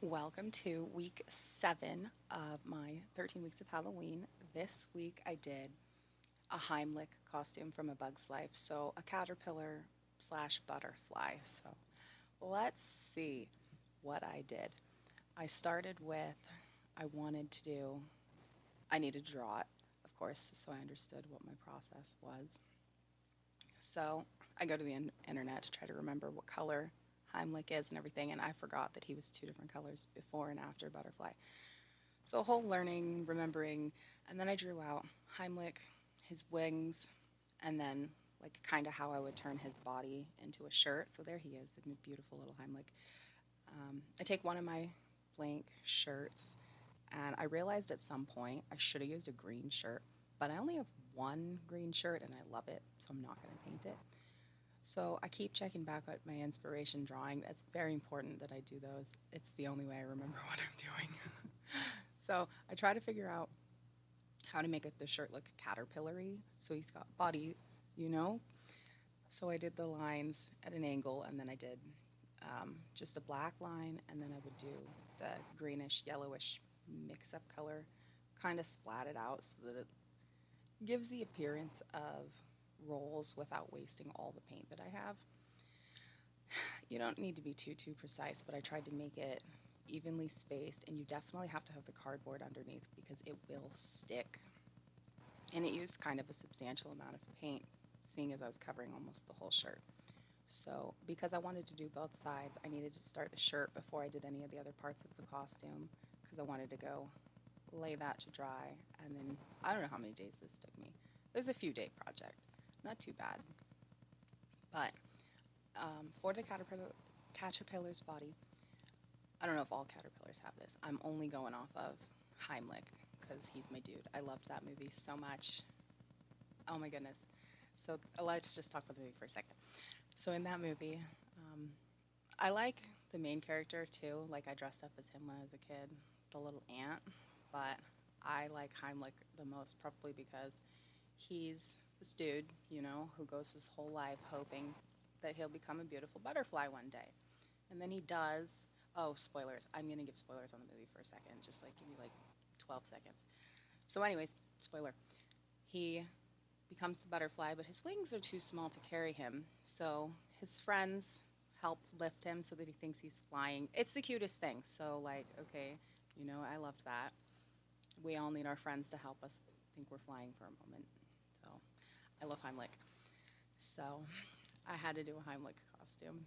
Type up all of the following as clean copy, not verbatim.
Welcome to week 7 of my 13 weeks of Halloween. This week I did a Heimlich costume from A Bug's Life, so a caterpillar slash butterfly. So let's see what I did. I started with, I wanted to do, I needed to draw it, of course, so I understood what my process was. So I go to the internet to try to remember what color Heimlich is and everything, and I forgot that he was two different colors before and after butterfly. So a whole learning, remembering, and then I drew out Heimlich, his wings, and then like kind of how I would turn his body into a shirt. So there he is, a beautiful little Heimlich. I take one of my blank shirts, and I realized at some point I should have used a green shirt, but I only have one green shirt and I love it, so I'm not going to paint it. So I keep checking back at my inspiration drawing. It's very important that I do those. It's the only way I remember what I'm doing. So I try to figure out how to make the shirt look caterpillary. So he's got body, you know. So I did the lines at an angle, and then I did just a black line, and then I would do the greenish, yellowish mix-up color, kind of splat it out so that it gives the appearance of rolls without wasting all the paint that I have. You don't need to be too precise, but I tried to make it evenly spaced, and you definitely have to have the cardboard underneath because it will stick. And it used kind of a substantial amount of paint, seeing as I was covering almost the whole shirt. So because I wanted to do both sides, I needed to start the shirt before I did any of the other parts of the costume because I wanted to go lay that to dry. And then I don't know how many days this took me. It was a few day project, not too bad. But for the caterpillar's body, I don't know if all caterpillars have this. I'm only going off of Heimlich because he's my dude. I loved that movie so much. Oh my goodness. So let's just talk about the movie for a second. So in that movie, I like the main character too. Like I dressed up as him when I was a kid, the little ant. But I like Heimlich the most probably because he's this dude, who goes his whole life hoping that he'll become a beautiful butterfly one day. And then he does. Oh, spoilers. I'm going to give spoilers on the movie for a second. Just like give me like 12 seconds. So, anyways, spoiler. He becomes the butterfly, but his wings are too small to carry him. So, his friends help lift him so that he thinks he's flying. It's the cutest thing. So, like, okay, I loved that. We all need our friends to help us think we're flying for a moment. So, I love Heimlich. So, I had to do a Heimlich costume.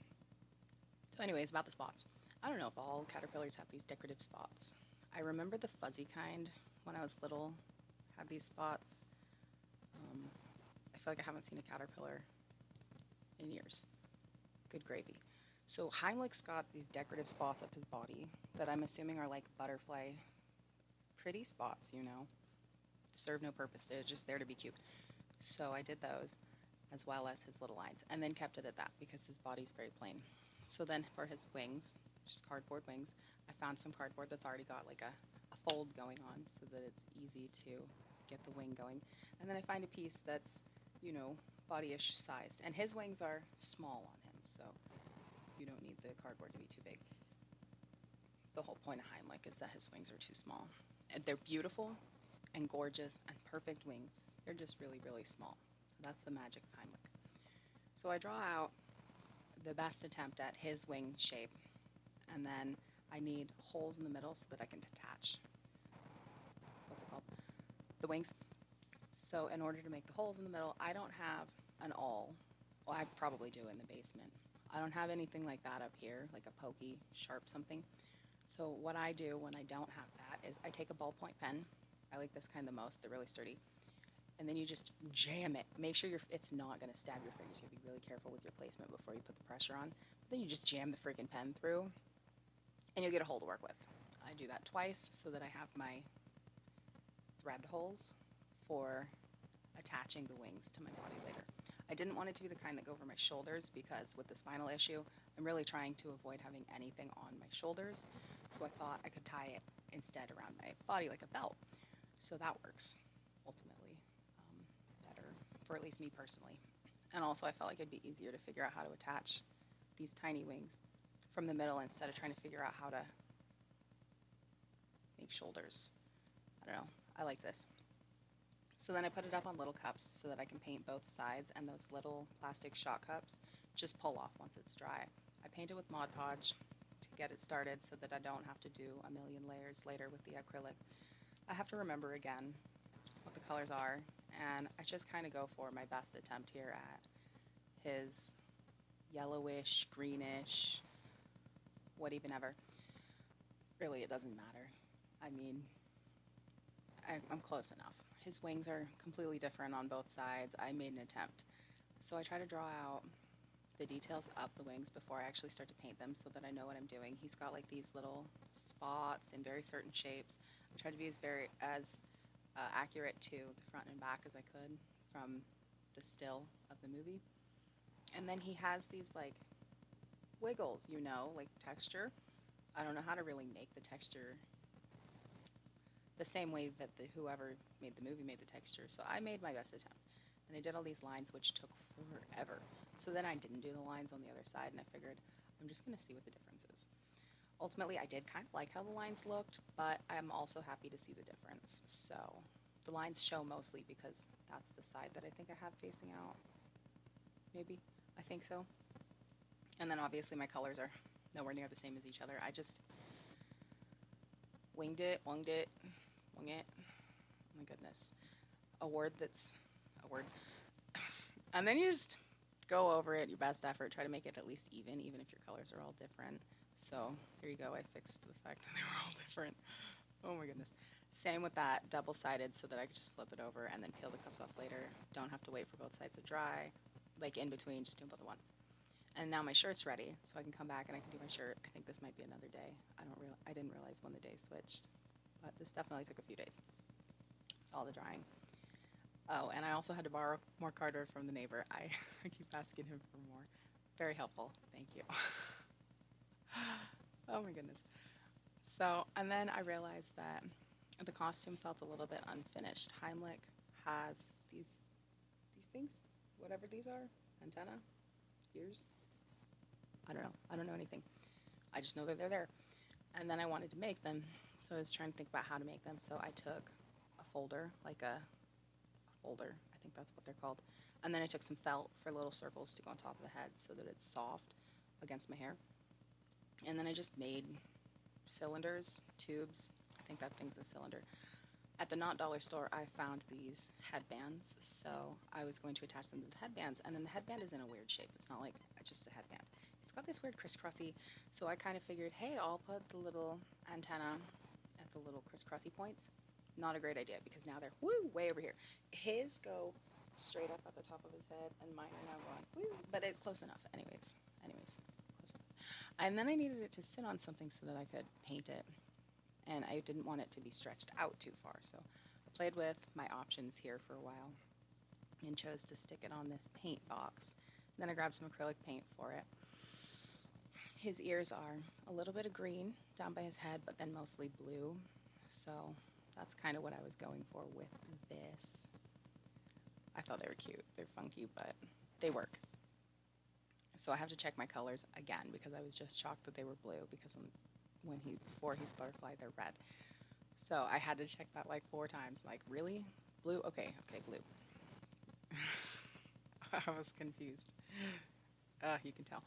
So, anyways, about the spots. I don't know if all caterpillars have these decorative spots. I remember the fuzzy kind when I was little had these spots. I feel like I haven't seen a caterpillar in years. Good gravy. So Heimlich's got these decorative spots up his body that I'm assuming are like butterfly pretty spots, serve no purpose. They're just there to be cute. So I did those as well as his little lines and then kept it at that because his body's very plain. So then for his wings, just cardboard wings, I found some cardboard that's already got like a fold going on so that it's easy to get the wing going. And then I find a piece that's, bodyish sized. And his wings are small on him, so you don't need the cardboard to be too big. The whole point of Heimlich is that his wings are too small. And they're beautiful and gorgeous and perfect wings. They're just really, really small. So that's the magic of Heimlich. So I draw out the best attempt at his wing shape, and then I need holes in the middle so that I can attach, what's it called, the wings. So in order to make the holes in the middle, I don't have an awl. Well, I probably do in the basement. I don't have anything like that up here, like a pokey, sharp something. So what I do when I don't have that is I take a ballpoint pen. I like this kind the most. They're really sturdy. And then you just jam it. Make sure it's not going to stab your fingers. You have to be really careful with your placement before you put the pressure on. But then you just jam the freaking pen through, and you'll get a hole to work with. I do that twice so that I have my thread holes for attaching the wings to my body later. I didn't want it to be the kind that go over my shoulders because with the spinal issue, I'm really trying to avoid having anything on my shoulders. So I thought I could tie it instead around my body like a belt. So that works ultimately better for at least me personally. And also I felt like it'd be easier to figure out how to attach these tiny wings from the middle instead of trying to figure out how to make shoulders. I don't know. I like this. So then I put it up on little cups so that I can paint both sides, and those little plastic shot cups just pull off once it's dry. I paint it with Mod Podge to get it started so that I don't have to do a million layers later with the acrylic. I have to remember again what the colors are, and I just kind of go for my best attempt here at his yellowish, greenish, what even ever. Really, it doesn't matter. I mean, I'm close enough. His wings are completely different on both sides. I made an attempt. So I try to draw out the details of the wings before I actually start to paint them so that I know what I'm doing. He's got like these little spots in very certain shapes. I tried to be as accurate to the front and back as I could from the still of the movie. And then he has these like wiggles, like texture. I don't know how to really make the texture the same way that whoever made the movie made the texture. So I made my best attempt. And I did all these lines, which took forever. So then I didn't do the lines on the other side, and I figured I'm just going to see what the difference is. Ultimately, I did kind of like how the lines looked, but I'm also happy to see the difference. So the lines show mostly because that's the side that I think I have facing out. Maybe. I think so. And then obviously my colors are nowhere near the same as each other. I just winged it, wung it. Oh my goodness. A word. And then you just go over it, your best effort, try to make it at least even if your colors are all different. So here you go, I fixed the fact that they were all different. Oh my goodness. Same with that, double-sided, so that I could just flip it over and then peel the cups off later. Don't have to wait for both sides to dry. Like in between, just doing both at once. And now my shirt's ready, so I can come back and I can do my shirt. I think this might be another day. I didn't realize when the day switched, but this definitely took a few days. All the drying. Oh, and I also had to borrow more cardboard from the neighbor. I keep asking him for more. Very helpful. Thank you. Oh my goodness. So, and then I realized that the costume felt a little bit unfinished. Heimlich has these things, whatever these are, antenna, ears. I don't know. I don't know anything. I just know that they're there. And then I wanted to make them, so I was trying to think about how to make them. So I took a folder, like a folder, I think that's what they're called. And then I took some felt for little circles to go on top of the head so that it's soft against my hair. And then I just made cylinders, tubes. I think that thing's a cylinder. At the Not Dollar store, I found these headbands, so I was going to attach them to the headbands, and then the headband is in a weird shape. It's not like just a headband. It's got this weird crisscrossy, so I kind of figured, hey, I'll put the little antenna at the little crisscrossy points. Not a great idea, because now they're way over here. His go straight up at the top of his head, and mine are now going but it's close enough. Anyways, close enough. And then I needed it to sit on something so that I could paint it. And I didn't want it to be stretched out too far, so I played with my options here for a while and chose to stick it on this paint box. Then I grabbed some acrylic paint for it. His ears are a little bit of green down by his head, but then mostly blue, so that's kind of what I was going for with this. I thought they were cute. They're funky, but they work. So I have to check my colors again because I was just shocked that they were blue because before he's butterfly, they're red. So I had to check that like 4 times. Like, really? Blue? Okay, blue. I was confused. You can tell.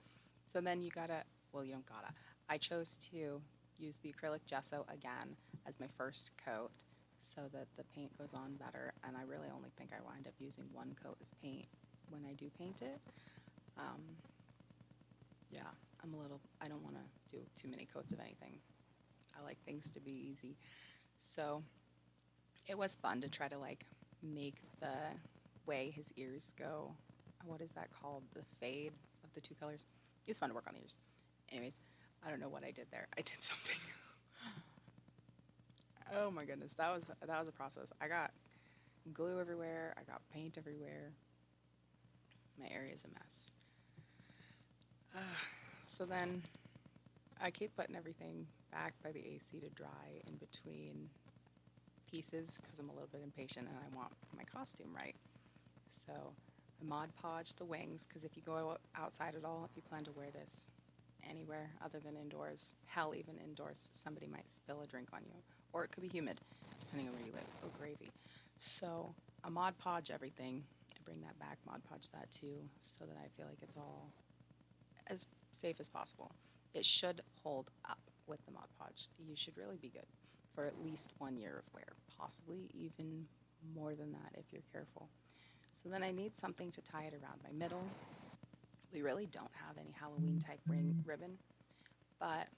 So then you don't gotta. I chose to use the acrylic gesso again as my first coat so that the paint goes on better. And I really only think I wind up using 1 coat of paint when I do paint it. Yeah, I don't want to do too many coats of anything. I like things to be easy. So it was fun to try to like make the way his ears go. What is that called? The fade of the 2 colors. It was fun to work on the ears. Anyways, I don't know what I did there. I did something. Oh my goodness, that was a process. I got glue everywhere. I got paint everywhere. My area is a mess. So then I keep putting everything back by the AC to dry in between pieces because I'm a little bit impatient and I want my costume right. So I Mod Podge the wings because if you go outside at all, if you plan to wear this anywhere other than indoors. Hell, even indoors, somebody might spill a drink on you. Or it could be humid, depending on where you live. Oh, gravy. So a Mod Podge everything. I bring that back, Mod Podge that too, so that I feel like it's all as safe as possible. It should hold up with the Mod Podge. You should really be good for at least 1 year of wear, possibly even more than that if you're careful. So then I need something to tie it around my middle. We really don't have any Halloween type ribbon, but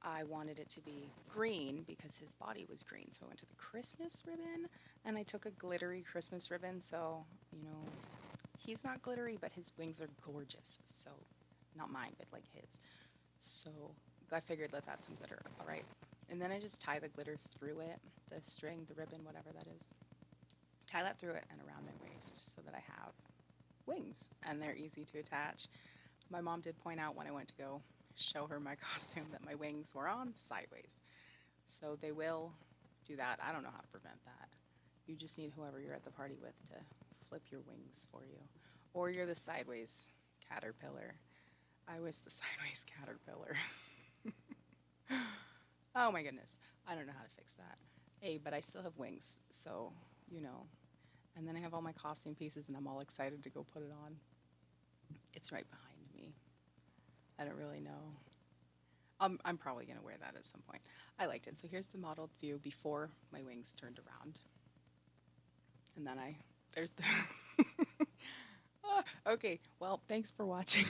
I wanted it to be green because his body was green. So I went to the Christmas ribbon and I took a glittery Christmas ribbon. So, he's not glittery, but his wings are gorgeous. So, not mine, but like his. So I figured let's add some glitter, all right? And then I just tie the glitter through it, the string, the ribbon, whatever that is. Tie that through it and around my waist so that I have wings and they're easy to attach. My mom did point out when I went to go show her my costume that my wings were on sideways. So they will do that. I don't know how to prevent that. You just need whoever you're at the party with to flip your wings for you. Or you're the sideways caterpillar. I was the sideways caterpillar. Oh my goodness. I don't know how to fix that. Hey, but I still have wings, so, And then I have all my costume pieces and I'm all excited to go put it on. It's right behind me. I don't really know. I'm probably going to wear that at some point. I liked it. So here's the modeled view before my wings turned around. And then there's the... Okay, well, thanks for watching.